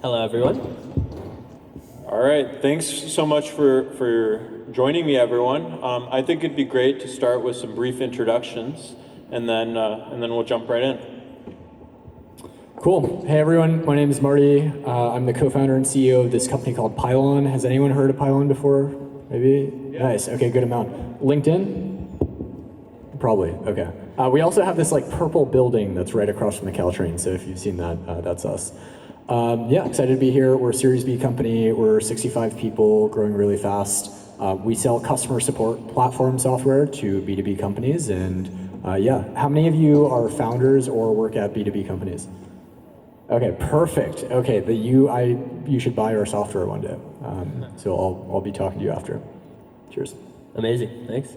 Hello, everyone. All right, thanks so much for joining me, everyone. I think it'd be great to start with some brief introductions, and then we'll jump right in. Cool. Hey everyone, my name is Marty. I'm the co-founder and CEO of this company called Pylon. Has anyone heard of Pylon before? Maybe? Yeah. Nice, okay, good amount. LinkedIn? Probably, okay. We also have this like purple building that's right across from the Caltrain, so if you've seen that, that's us. Yeah, excited to be here. We're a Series B company. We're 65 people, growing really fast. We sell customer support platform software to B2B companies, and yeah. How many of you are founders or work at B2B companies? Okay, perfect. Okay, you should buy our software one day. So I'll be talking to you after. Cheers. Amazing, thanks.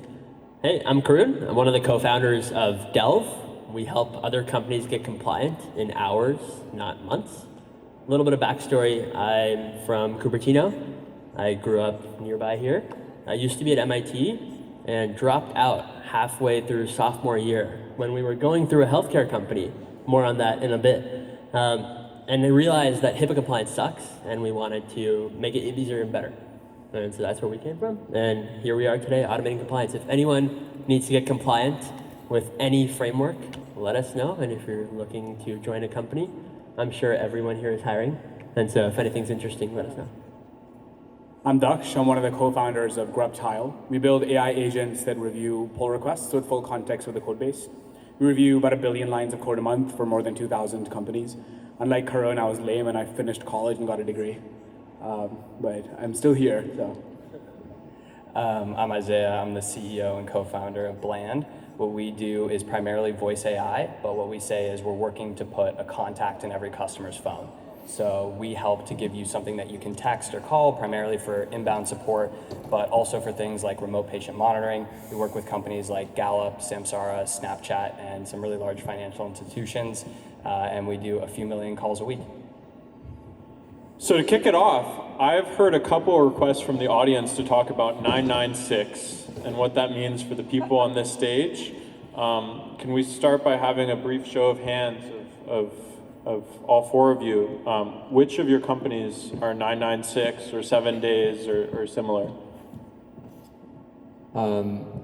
Hey, I'm Karun. I'm one of the co-founders of Delve. We help other companies get compliant in hours, not months. A little bit of backstory, I'm from Cupertino. I grew up nearby here. I used to be at MIT and dropped out halfway through sophomore year when we were going through a healthcare company. More on that in a bit. And I realized that HIPAA compliance sucks, and we wanted to make it easier and better. And so that's where we came from. And here we are today, automating compliance. If anyone needs to get compliant with any framework, let us know. And if you're looking to join a company, I'm sure everyone here is hiring. And so if anything's interesting, let us know. I'm Daksh. I'm one of the co-founders of Gruptile. We build AI agents that review pull requests with full context of the code base. We review about 1 billion lines of code a month for more than 2,000 companies. Unlike Karun, I was lame and I finished college and got a degree. But I'm still here, so. I'm Isaiah. I'm the CEO and co-founder of Bland. What we do is primarily voice AI, but what we say is we're working to put a contact in every customer's phone. So we help to give you something that you can text or call, primarily for inbound support, but also for things like remote patient monitoring. We work with companies like Gallup, Samsara, Snapchat, and some really large financial institutions, and we do a few million calls a week. So to kick it off, I've heard a couple of requests from the audience to talk about 996 and what that means for the people on this stage. Can we start by having a brief show of hands of all four of you? Which of your companies are 996 or 7 days or similar?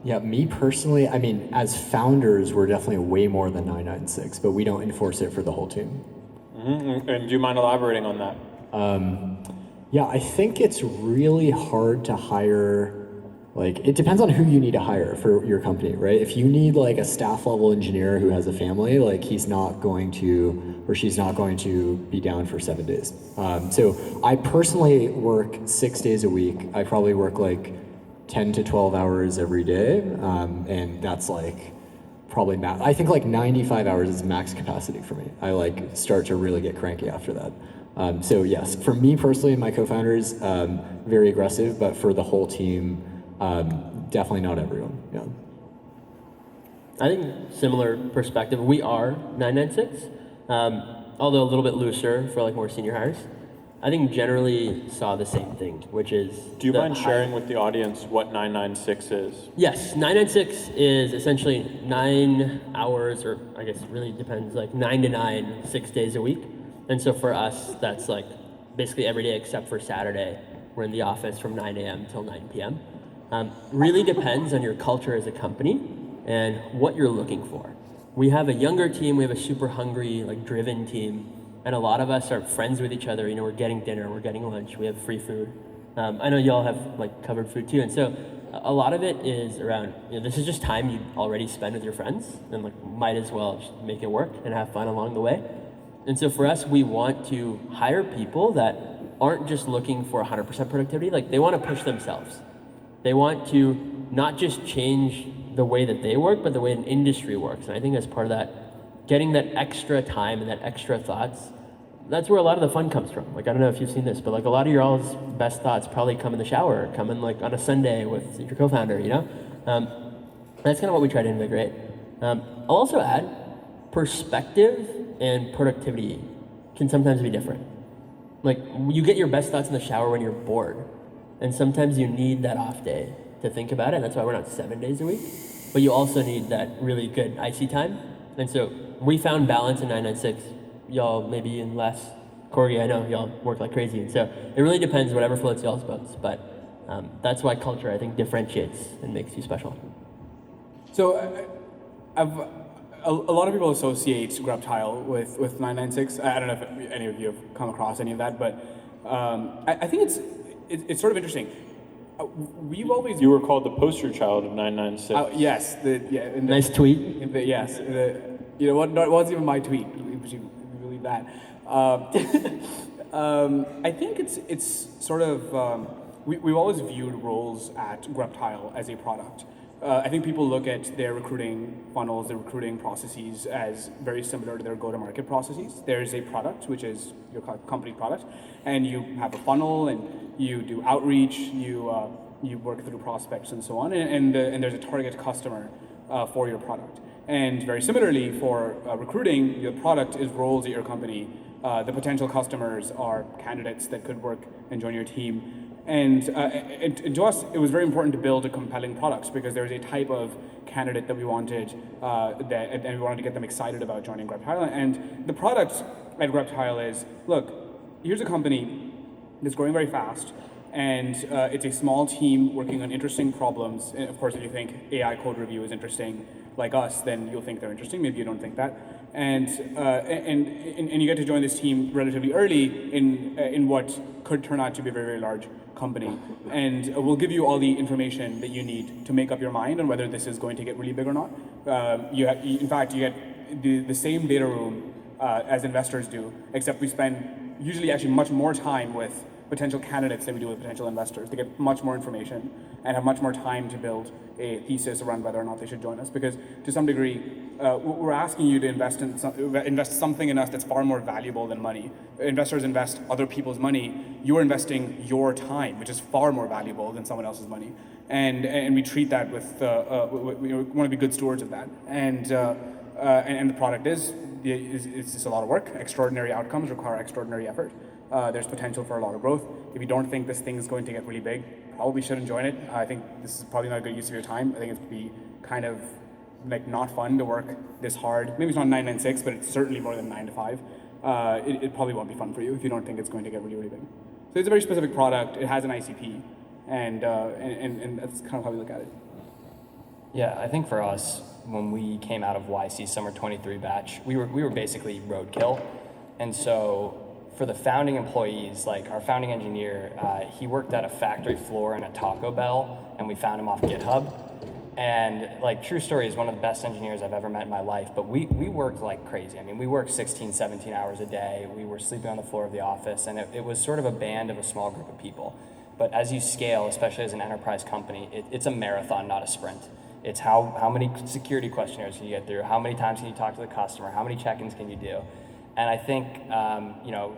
Yeah, me personally, I mean, as founders, we're definitely way more than 996, but we don't enforce it for the whole team. Mm-hmm. And do you mind elaborating on that? Yeah, I think it's really hard to hire. Like, it depends on who you need to hire for your company, right? If you need like a staff level engineer who has a family, like he's not going to, or she's not going to be down for 7 days. So I personally work 6 days a week. I probably work like 10 to 12 hours every day. And that's like probably max. I think like 95 hours is max capacity for me. I like start to really get cranky after that. So yes, for me personally and my co-founders, very aggressive, but for the whole team, definitely not everyone, yeah. I think similar perspective. We are 996, although a little bit looser for like more senior hires. I think generally saw the same thing, which is... Do you mind sharing with the audience what 996 is? Yes, 996 is essentially 9 hours, or I guess it really depends, like 9 to 9, 6 days a week. And so for us, that's like basically every day except for Saturday. We're in the office from 9 a.m. till 9 p.m. Really depends on your culture as a company and what you're looking for. We have a younger team, we have a super hungry, like driven team, and a lot of us are friends with each other. You know, we're getting dinner, we're getting lunch, we have free food. I know y'all have like covered food too, and so a lot of it is around, you know, this is just time you already spend with your friends, and like might as well just make it work and have fun along the way. And so for us, we want to hire people that aren't just looking for 100% productivity, like they want to push themselves. They want to not just change the way that they work, but the way an industry works. And I think that's part of that, getting that extra time and that extra thoughts, that's where a lot of the fun comes from. Like, I don't know if you've seen this, but like a lot of your all's best thoughts probably come in the shower, come in like on a Sunday with your co-founder, you know? That's kind of what we try to invigorate. I'll also add, perspective and productivity can sometimes be different. Like, you get your best thoughts in the shower when you're bored. And sometimes you need that off day to think about it. And that's why we're not 7 days a week. But you also need that really good icy time. And so we found balance in 996. Y'all maybe in less. Corgi, I know y'all work like crazy, and so it really depends whatever floats y'all's boats. But that's why culture, I think, differentiates and makes you special. So a lot of people associate Grubtile with 996. I don't know if any of you have come across any of that, but I think it's sort of interesting. We've always You were called the poster child of 996. yes, Nice tweet. yes, you know what? No, it wasn't even my tweet. Would you believe that? I think it's sort of we've always viewed roles at Grubtile as a product. I think people look at their recruiting funnels, their recruiting processes as very similar to their go-to-market processes. There's a product, which is your company product, and you have a funnel, and you do outreach, you work through prospects and so on, and there's a target customer for your product. And very similarly for recruiting, your product is roles at your company. The potential customers are candidates that could work and join your team. And to us, it was very important to build a compelling product because there was a type of candidate that we wanted, and we wanted to get them excited about joining Grubtile. And the product at Grubtile is, look, here's a company that's growing very fast, and it's a small team working on interesting problems. And of course, if you think AI code review is interesting, like us, then you'll think they're interesting. Maybe you don't think that. And you get to join this team relatively early in what could turn out to be a very, very large company. And we'll give you all the information that you need to make up your mind on whether this is going to get really big or not. In fact, you get the same data room as investors do, except we spend usually actually much more time with potential candidates than we do with potential investors. They get much more information and have much more time to build a thesis around whether or not they should join us. Because to some degree, we're asking you to invest something in us that's far more valuable than money. Investors invest other people's money. You're investing your time, which is far more valuable than someone else's money. And we treat that with, we want to be good stewards of that. And the product it's just a lot of work. Extraordinary outcomes require extraordinary effort. There's potential for a lot of growth. If you don't think this thing is going to get really big, probably shouldn't join it. I think this is probably not a good use of your time. I think it'd be kind of like not fun to work this hard. Maybe it's not 996, but it's certainly more than 9 to 5. It probably won't be fun for you if you don't think it's going to get really, really big. So it's a very specific product. It has an ICP, and that's kind of how we look at it. Yeah, I think for us, when we came out of YC Summer 23 batch, we were basically roadkill. And so for the founding employees, like our founding engineer, he worked at a factory floor in a Taco Bell, and we found him off GitHub. And like, true story, is one of the best engineers I've ever met in my life, but we worked like crazy. I mean, we worked 16, 17 hours a day. We were sleeping on the floor of the office, and it was sort of a band of a small group of people. But as you scale, especially as an enterprise company, it's a marathon, not a sprint. It's how many security questionnaires can you get through? How many times can you talk to the customer? How many check-ins can you do? And I think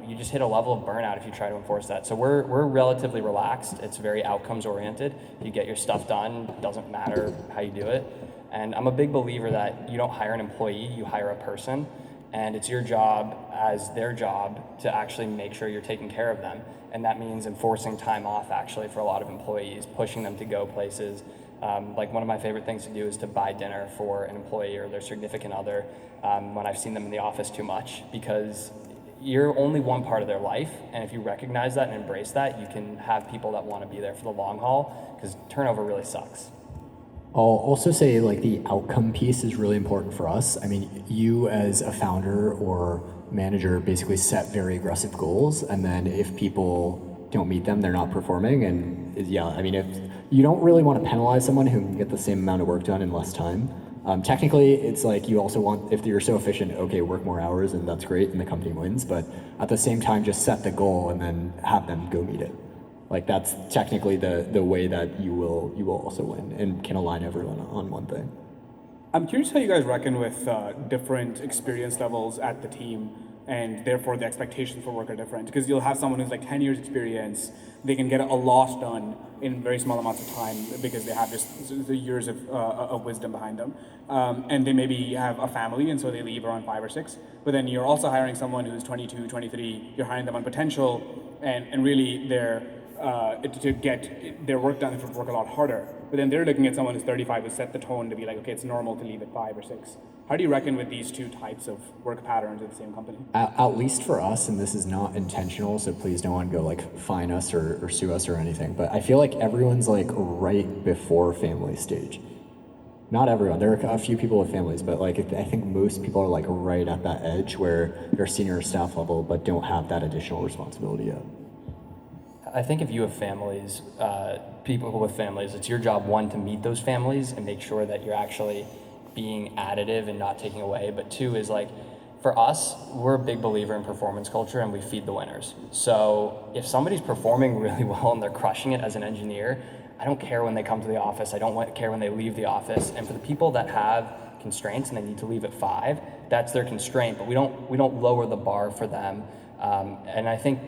you just hit a level of burnout if you try to enforce that. So we're relatively relaxed. It's very outcomes oriented. You get your stuff done. Doesn't matter how you do it. And I'm a big believer that you don't hire an employee, you hire a person. And it's your job as their job to actually make sure you're taking care of them. And that means enforcing time off actually for a lot of employees, pushing them to go places. Like one of my favorite things to do is to buy dinner for an employee or their significant other when I've seen them in the office too much, because you're only one part of their life, and if you recognize that and embrace that, you can have people that want to be there for the long haul, because turnover really sucks. I'll also say like the outcome piece is really important for us. I mean, you as a founder or manager basically set very aggressive goals, and then if people don't meet them, they're not performing. And yeah, I mean, if you don't really want to penalize someone who can get the same amount of work done in less time. Technically, it's like you also want, if you're so efficient, okay, work more hours and that's great and the company wins, but at the same time, just set the goal and then have them go meet it. Like that's technically the way that you will also win and can align everyone on one thing. I'm curious how you guys reckon with different experience levels at the team, and therefore the expectations for work are different. Because you'll have someone who's like 10 years experience, they can get a lot done in very small amounts of time because they have just the years of wisdom behind them. And they maybe have a family, and so they leave around 5 or 6. But then you're also hiring someone who's 22, 23, you're hiring them on potential, and really they're to get their work done, they have to work a lot harder. But then they're looking at someone who's 35 who set the tone to be like, okay, it's normal to leave at 5 or 6. How do you reckon with these two types of work patterns at the same company? At least for us, and this is not intentional, so please no one go like fine us or sue us or anything, but I feel like everyone's like right before family stage. Not everyone, there are a few people with families, but like I think most people are like right at that edge where they're senior staff level but don't have that additional responsibility yet. I think if you have families, people with families, it's your job, one, to meet those families and make sure that you're actually being additive and not taking away. But two is like, for us, we're a big believer in performance culture and we feed the winners. So if somebody's performing really well and they're crushing it as an engineer, I don't care when they come to the office. I don't care when they leave the office. And for the people that have constraints and they need to leave at 5, that's their constraint, but we don't lower the bar for them. And I think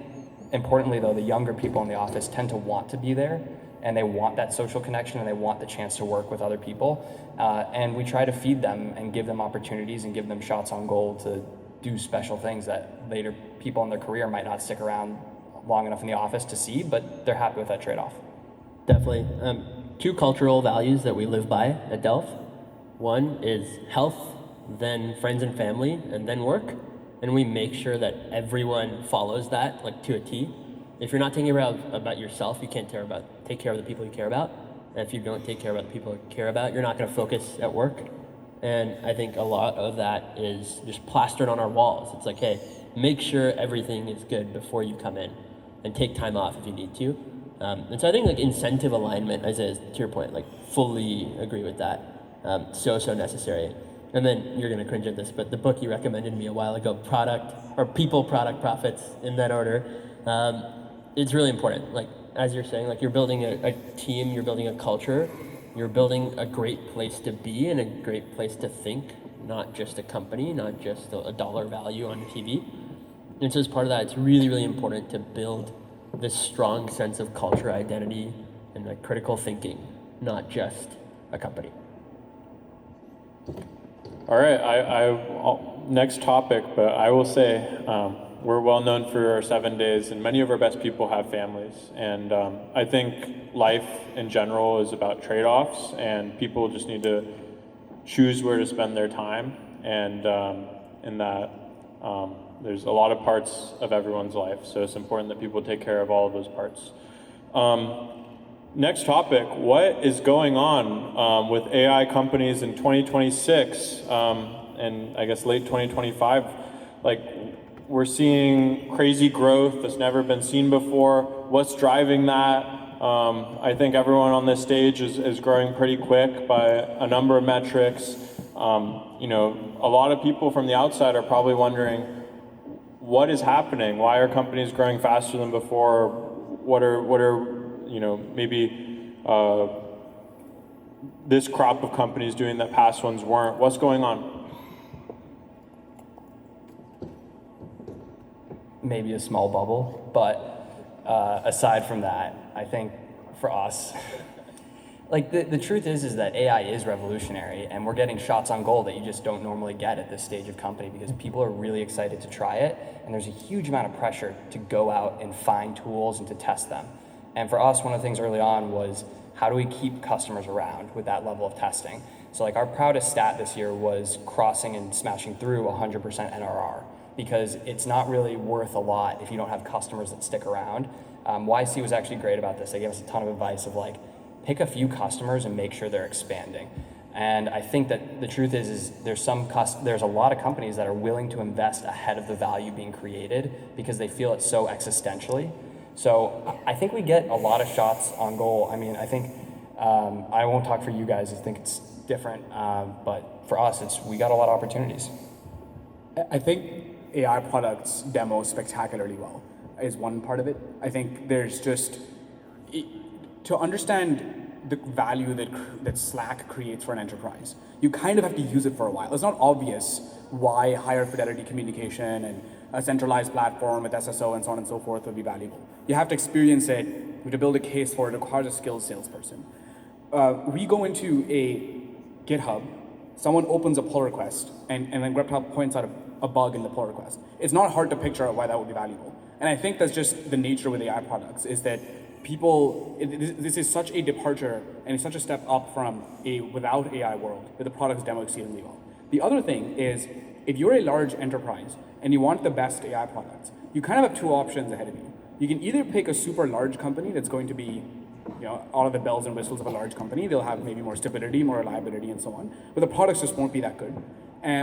importantly though, the younger people in the office tend to want to be there and they want that social connection and they want the chance to work with other people. And we try to feed them and give them opportunities and give them shots on goal to do special things that later people in their career might not stick around long enough in the office to see, but they're happy with that trade-off. Definitely. 2 cultural values that we live by at Delph. One is health, then friends and family, and then work. And we make sure that everyone follows that like to a T. If you're not taking about yourself, you can't take care of the people you care about. And if you don't take care about the people you care about, you're not going to focus at work. And I think a lot of that is just plastered on our walls. It's like, hey, make sure everything is good before you come in and take time off if you need to. And so I think like incentive alignment, Isaiah, to your point, like fully agree with that. So necessary. And then you're gonna cringe at this, but the book you recommended me a while ago, People, Product, Profits, in that order, it's really important. Like, as you're saying, like you're building a team, you're building a culture, you're building a great place to be and a great place to think, not just a company, not just a dollar value on TV. And so as part of that, it's really, really important to build this strong sense of culture, identity, and like critical thinking, not just a company. All right, next topic, but I will say we're well known for our 7 days, and many of our best people have families. And I think life in general is about trade-offs, and people just need to choose where to spend their time. And in that, there's a lot of parts of everyone's life, so it's important that people take care of all of those parts. Next topic, what is going on with AI companies in 2026 and I guess late 2025? Like, we're seeing crazy growth that's never been seen before. What's driving that? I think everyone on this stage is growing pretty quick by a number of metrics. You know, a lot of people from the outside are probably wondering, what is happening? Why are companies growing faster than before? What are you know, maybe this crop of companies doing that past ones weren't? What's going on? Maybe a small bubble, but aside from that, I think for us, like the truth is that AI is revolutionary and we're getting shots on goal that you just don't normally get at this stage of company because people are really excited to try it and there's a huge amount of pressure to go out and find tools and to test them. And for us, one of the things early on was how do we keep customers around with that level of testing? So like our proudest stat this year was crossing and smashing through 100% NRR because it's not really worth a lot if you don't have customers that stick around. YC was actually great about this. They gave us a ton of advice of like, pick a few customers and make sure they're expanding. And I think that the truth is there's a lot of companies that are willing to invest ahead of the value being created because they feel it so existentially. So I think we get a lot of shots on goal. I mean, I think, I won't talk for you guys, I think it's different, but for us, we got a lot of opportunities. I think AI products demo spectacularly well is one part of it. I think there's just, to understand the value that Slack creates for an enterprise, you kind of have to use it for a while. It's not obvious why higher fidelity communication and a centralized platform with SSO and so on and so forth would be valuable. You have to experience it, you have to build a case for it. It requires a skilled salesperson. We go into a GitHub, someone opens a pull request, and then GrepTop points out a bug in the pull request. It's not hard to picture out why that would be valuable. And I think that's just the nature with AI products, is that this is such a departure and it's such a step up from a without AI world, where the products demo exceedingly well. The other thing is, if you're a large enterprise and you want the best AI products, you kind of have two options ahead of you. You can either pick a super large company that's going to be, all of the bells and whistles of a large company. They'll have maybe more stability, more reliability, and so on. But the products just won't be that good.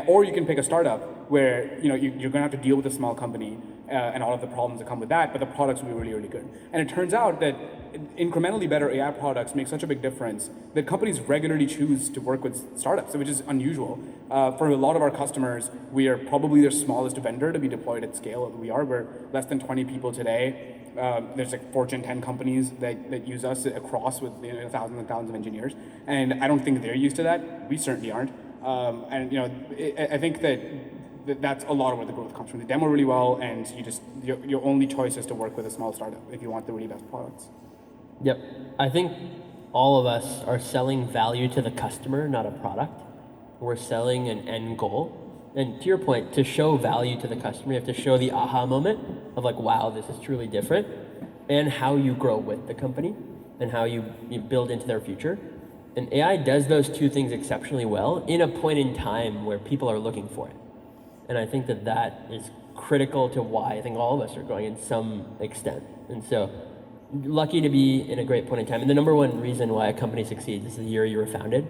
Or you can pick a startup where you're going to have to deal with a small company and all of the problems that come with that, but the products will be really, really good. And it turns out that incrementally better AI products make such a big difference that companies regularly choose to work with startups, which is unusual. For a lot of our customers, we are probably their smallest vendor to be deployed at scale. We're less than 20 people today. There's like Fortune 10 companies that use us across with thousands and thousands of engineers, and I don't think they're used to that. We certainly aren't. I think that's a lot of where the growth comes from. They demo really well, and your only choice is to work with a small startup if you want the really best products. Yep. I think all of us are selling value to the customer, not a product. We're selling an end goal. And to your point, to show value to the customer, you have to show the aha moment of like, wow, this is truly different, and how you grow with the company and how you build into their future. And AI does those two things exceptionally well in a point in time where people are looking for it. And I think that is critical to why I think all of us are growing in some extent. And so lucky to be in a great point in time. And the number one reason why a company succeeds is the year you were founded.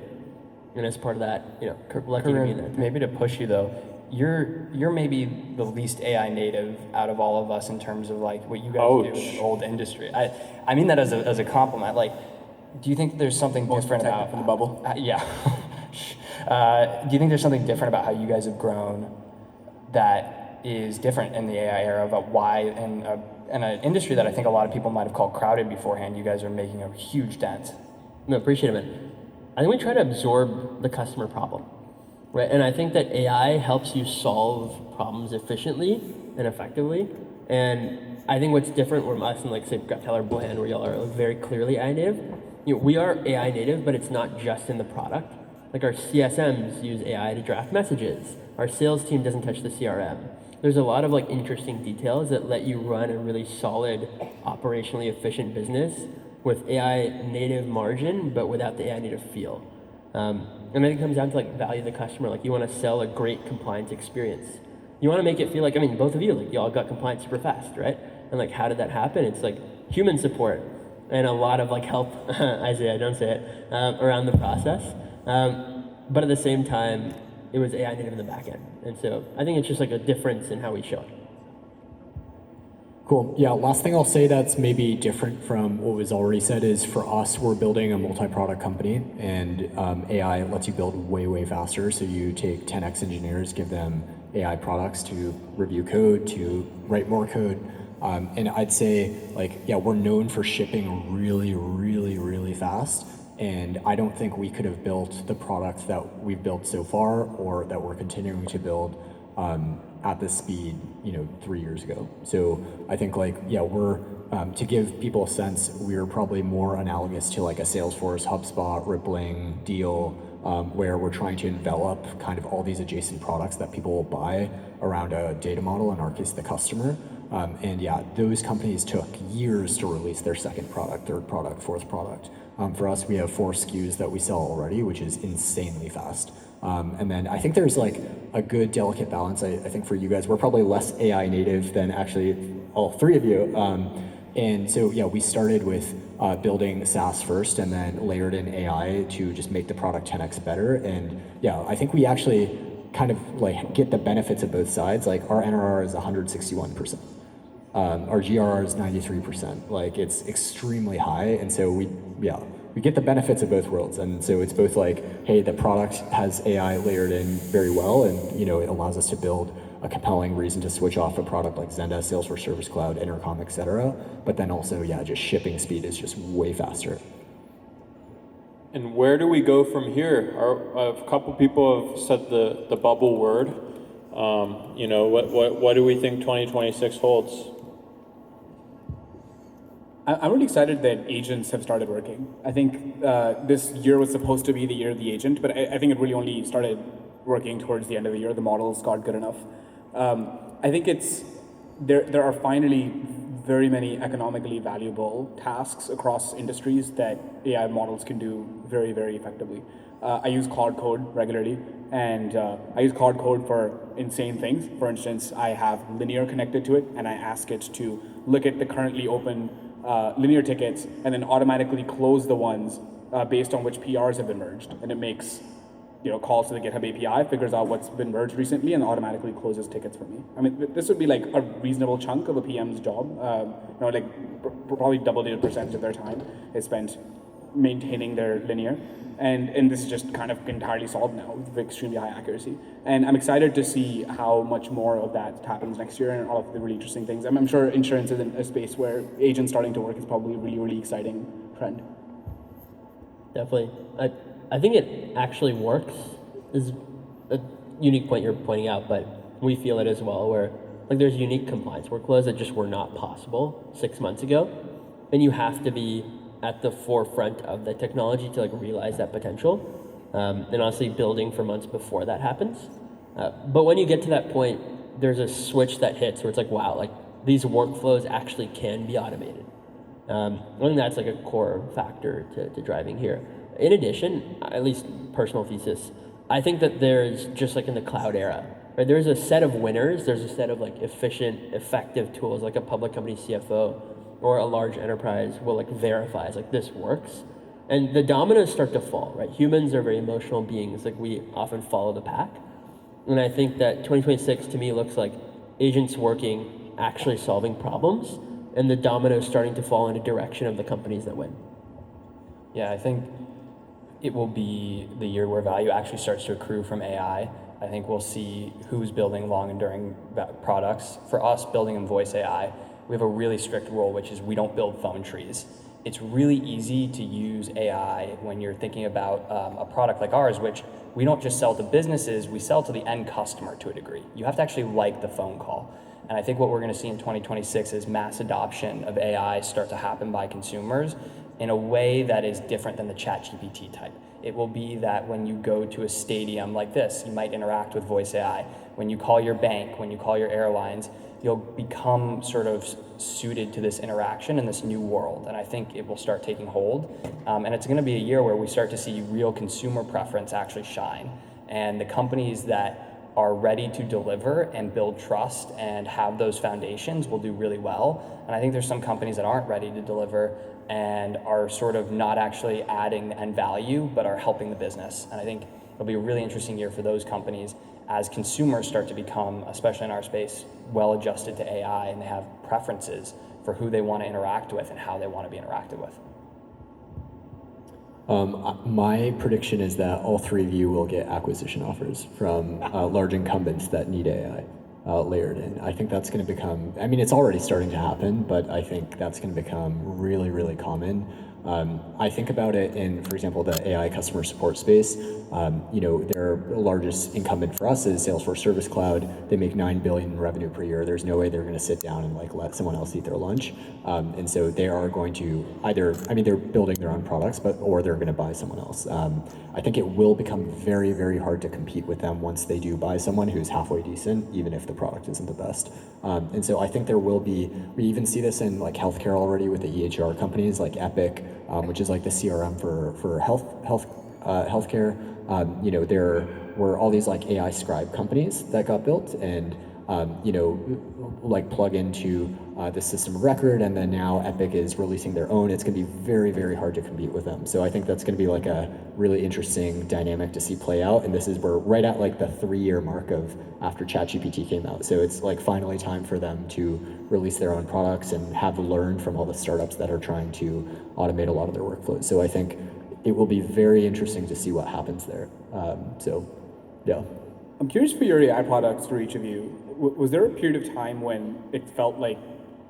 And as part of that, lucky to be in that time. Maybe to push you though, you're maybe the least AI native out of all of us in terms of like what you guys do in the old industry. I mean that as a compliment. Like, do you think there's something different about from the bubble? Yeah. Do you think there's something different about how you guys have grown that is different in the AI era about why in an industry that I think a lot of people might have called crowded beforehand, you guys are making a huge dent? No, appreciate it, man. I think we try to absorb the customer problem, right? And I think that AI helps you solve problems efficiently and effectively. And I think what's different from us and like say Greptile or Bland, where y'all are very clearly AI native, we are AI native, but it's not just in the product. Like our CSMs use AI to draft messages. Our sales team doesn't touch the CRM. There's a lot of like interesting details that let you run a really solid, operationally efficient business with AI native margin, but without the AI native feel. And I think it comes down to like value the customer. Like you want to sell a great compliance experience. You want to make it feel like, both of you, like y'all got compliance super fast, right? And like, how did that happen? It's like human support and a lot of like help, Isaiah, don't say it, around the process. But at the same time, it was AI native in the back end. And so I think it's just like a difference in how we show it. Cool. Yeah, last thing I'll say that's maybe different from what was already said is for us, we're building a multi-product company, and AI lets you build way, way faster. So you take 10x engineers, give them AI products to review code, to write more code. And I'd say, we're known for shipping really, really, really fast. And I don't think we could have built the product that we've built so far or that we're continuing to build at this speed, 3 years ago. So I think we're, to give people a sense, we're probably more analogous to like a Salesforce, HubSpot, Rippling, Deal, where we're trying to envelop kind of all these adjacent products that people will buy around a data model, in our case, the customer. Those companies took years to release their second product, third product, fourth product. For us, we have 4 SKUs that we sell already, which is insanely fast. And then I think there's like a good delicate balance. I think for you guys, we're probably less AI native than actually all 3 of you. And so, we started with building SaaS first and then layered in AI to just make the product 10x better. And I think we actually kind of like get the benefits of both sides. Like our NRR is 161%. Our GRR is 93%. Like it's extremely high. And so we get the benefits of both worlds. And so it's both like, hey, the product has AI layered in very well, and it allows us to build a compelling reason to switch off a product like Zendesk, Salesforce Service Cloud, Intercom, et cetera. But then also, just shipping speed is just way faster. And where do we go from here? A couple people have said the bubble word. What do we think 2026 holds? I'm really excited that agents have started working. I think this year was supposed to be the year of the agent, but I think it really only started working towards the end of the year. The models got good enough. I think there are finally very many economically valuable tasks across industries that AI models can do very, very effectively. I use Claude Code regularly, and I use Claude Code for insane things. For instance, I have linear connected to it, and I ask it to look at the currently open linear tickets and then automatically close the ones based on which PRs have been merged. And it makes calls to the GitHub API, figures out what's been merged recently, and automatically closes tickets for me. I mean, this would be like a reasonable chunk of a PM's job. Probably double-digit percentage of their time is spent maintaining their linear. And this is just kind of entirely solved now with extremely high accuracy. And I'm excited to see how much more of that happens next year and all of the really interesting things. I'm sure insurance is a space where agents starting to work is probably a really, really exciting trend. Definitely. I think it actually works is a unique point you're pointing out, but we feel it as well, where like there's unique compliance workflows that just were not possible 6 months ago. And you have to be at the forefront of the technology to like realize that potential. And honestly building for months before that happens. But when you get to that point, there's a switch that hits where it's like, wow, like these workflows actually can be automated. I think that's like a core factor to driving here. In addition, at least personal thesis, I think that there's just like in the cloud era, right? There's a set of winners. There's a set of like efficient, effective tools like a public company CFO or a large enterprise will like verifies like this works. And the dominoes start to fall, right? Humans are very emotional beings. Like we often follow the pack. And I think that 2026 to me looks like agents working, actually solving problems, and the dominoes starting to fall in a direction of the companies that win. Yeah, I think it will be the year where value actually starts to accrue from AI. I think we'll see who's building long enduring products. For us, building in voice AI, we have a really strict rule, which is we don't build phone trees. It's really easy to use AI when you're thinking about a product like ours, which we don't just sell to businesses, we sell to the end customer to a degree. You have to actually like the phone call. And I think what we're gonna see in 2026 is mass adoption of AI start to happen by consumers in a way that is different than the ChatGPT type. It will be that when you go to a stadium like this, you might interact with voice AI. When you call your bank, when you call your airlines, you'll become sort of suited to this interaction in this new world. And I think it will start taking hold. And it's gonna be a year where we start to see real consumer preference actually shine. And the companies that are ready to deliver and build trust and have those foundations will do really well. And I think there's some companies that aren't ready to deliver and are sort of not actually adding the end value, but are helping the business. And I think it'll be a really interesting year for those companies as consumers start to become, especially in our space, well adjusted to AI, and they have preferences for who they want to interact with and how they want to be interacted with. My prediction is that all three of you will get acquisition offers from large incumbents that need AI layered in. I think that's going to become, I mean, it's already starting to happen, but I think that's going to become really, really common. I think about it in, for example, the AI customer support space. Their largest incumbent for us is Salesforce Service Cloud. They make $9 billion in revenue per year. There's no way they're going to sit down and like let someone else eat their lunch. And so they are going to either, I mean, they're building their own products, or they're going to buy someone else. I think it will become very, very hard to compete with them once they do buy someone who's halfway decent, even if the product isn't the best. And so I think there will be, we even see this in like healthcare already with the EHR companies like Epic, which is like the CRM for healthcare. There were all these like AI scribe companies that got built and like plug into the system of record, and then now Epic is releasing their own. It's going to be very, very hard to compete with them. So I think that's going to be like a really interesting dynamic to see play out. And this is we're right at like the 3-year mark of after ChatGPT came out. So it's like finally time for them to release their own products and have learned from all the startups that are trying to automate a lot of their workflows. So I think it will be very interesting to see what happens there. Yeah. I'm curious for your AI products for each of you. Was there a period of time when it felt like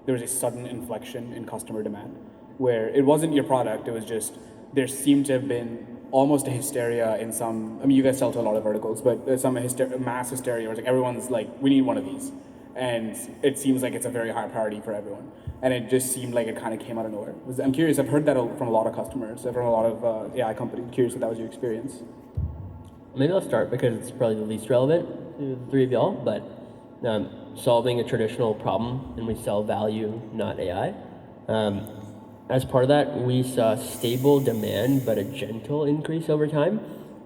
there was a sudden inflection in customer demand, where it wasn't your product, it was just there seemed to have been almost a hysteria in some, I mean, you guys sell to a lot of verticals, but some mass hysteria where it's like everyone's like, we need one of these. And it seems like it's a very high priority for everyone. And it just seemed like it kind of came out of nowhere. I'm curious, I've heard that from a lot of customers, from a lot of AI companies. I'm curious if that was your experience. Maybe I'll start because it's probably the least relevant to the three of y'all, but solving a traditional problem, and we sell value, not AI. As part of that, we saw stable demand, but a gentle increase over time.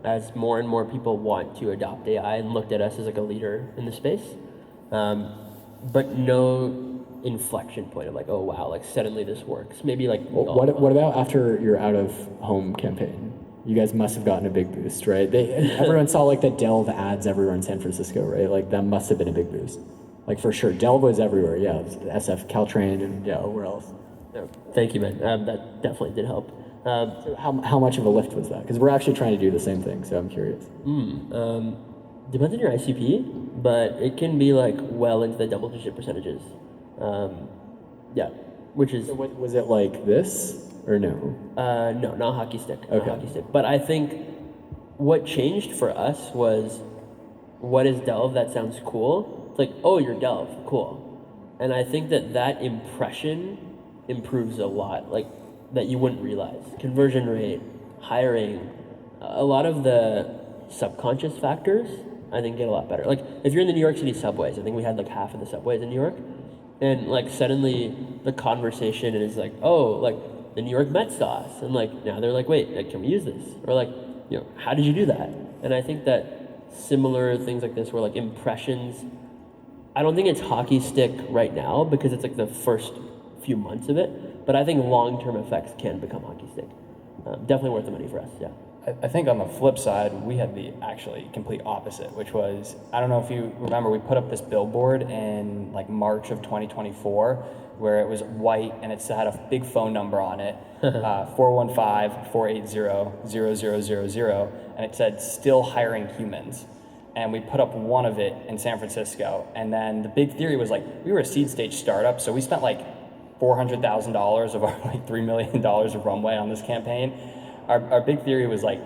as more and more people want to adopt AI and looked at us as like a leader in the space. But no inflection point of like, oh wow, like suddenly this works. Maybe like What about after your out of home campaign? You guys must have gotten a big boost, right? Everyone saw like the Delve ads everywhere in San Francisco, right? Like that must have been a big boost. Like for sure, Delve was everywhere. Yeah, SF, Caltrain, and yeah, where else? No, thank you, man. That definitely did help. So how much of a lift was that? Because we're actually trying to do the same thing, so I'm curious. Depends on your ICP, but it can be like well into the double-digit percentages. Yeah, which is So was it like this or no? no, not hockey stick. Not Okay. hockey stick. But I think what changed for us was, what is Delve? That sounds cool. It's like, oh, you're Delve, cool. And I think that impression improves a lot, like that you wouldn't realize. Conversion rate, hiring, a lot of the subconscious factors, I think get a lot better. Like if you're in the New York City subways, I think we had like half of the subways in New York, and like suddenly the conversation is like, oh, like the New York Mets saw us, and like now they're like, wait, like, can we use this? Or like, you know, how did you do that? And I think that similar things like this, where like impressions, I don't think it's hockey stick right now because it's like the first few months of it, but I think long-term effects can become hockey stick. Definitely worth the money for us, yeah. I think on the flip side, we had the actually complete opposite, which was, I don't know if you remember, we put up this billboard in like March of 2024, where it was white and it had a big phone number on it, 415-480-0000, and it said, still hiring humans. And we put up one of it in San Francisco. And then the big theory was like, we were a seed stage startup, so we spent like $400,000 of our like $3 million of runway on this campaign. Our big theory was like,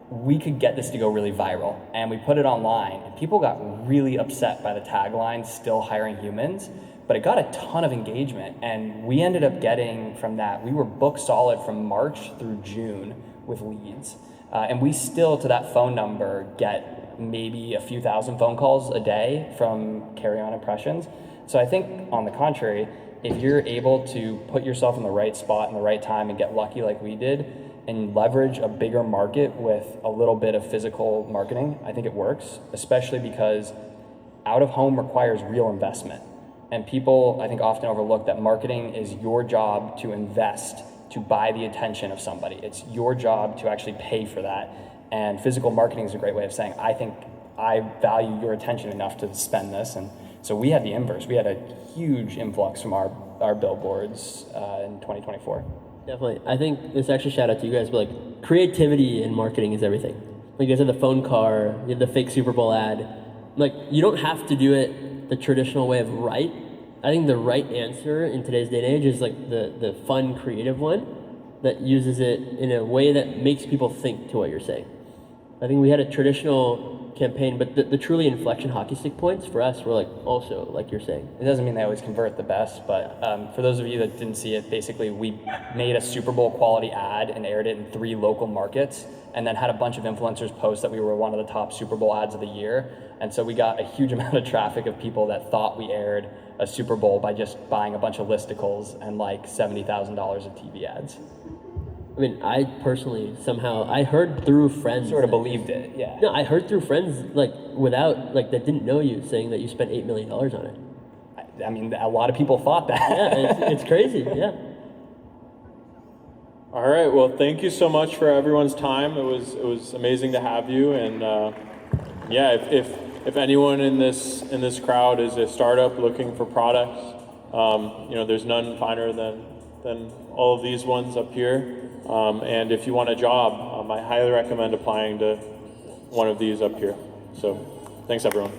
we could get this to go really viral. And we put it online, and people got really upset by the tagline, still hiring humans, but it got a ton of engagement. And we ended up getting from that, we were booked solid from March through June with leads. And we still, to that phone number, get maybe a few thousand phone calls a day from carry-on impressions. So I think, on the contrary, if you're able to put yourself in the right spot in the right time and get lucky like we did, and leverage a bigger market with a little bit of physical marketing, I think it works, especially because out of home requires real investment. And people, I think, often overlook that marketing is your job to invest, to buy the attention of somebody. It's your job to actually pay for that. And physical marketing is a great way of saying, I think I value your attention enough to spend this. And so we had the inverse. We had a huge influx from our billboards in 2024. Definitely. I think this actually shout out to you guys, but like creativity in marketing is everything. Like you guys have the phone car, you have the fake Super Bowl ad. Like you don't have to do it the traditional way of right. I think the right answer in today's day and age is like the fun, creative one that uses it in a way that makes people think to what you're saying. I think we had a traditional campaign, but the truly inflection hockey stick points for us were like also like you're saying. It doesn't mean they always convert the best, but for those of you that didn't see it, basically we made a Super Bowl quality ad and aired it in 3 local markets, and then had a bunch of influencers post that we were one of the top Super Bowl ads of the year. And so we got a huge amount of traffic of people that thought we aired a Super Bowl by just buying a bunch of listicles and like $70,000 of TV ads. I mean, I personally somehow, I heard through friends. Sort of believed it, yeah. No, I heard through friends like without, like that didn't know you saying that you spent $8 million on it. I mean, a lot of people thought that. Yeah, it's crazy, yeah. All right, well, thank you so much for everyone's time. It was amazing to have you, and yeah, if anyone in this crowd is a startup looking for products, you know, there's none finer than all of these ones up here. And if you want a job, I highly recommend applying to one of these up here. So, thanks everyone.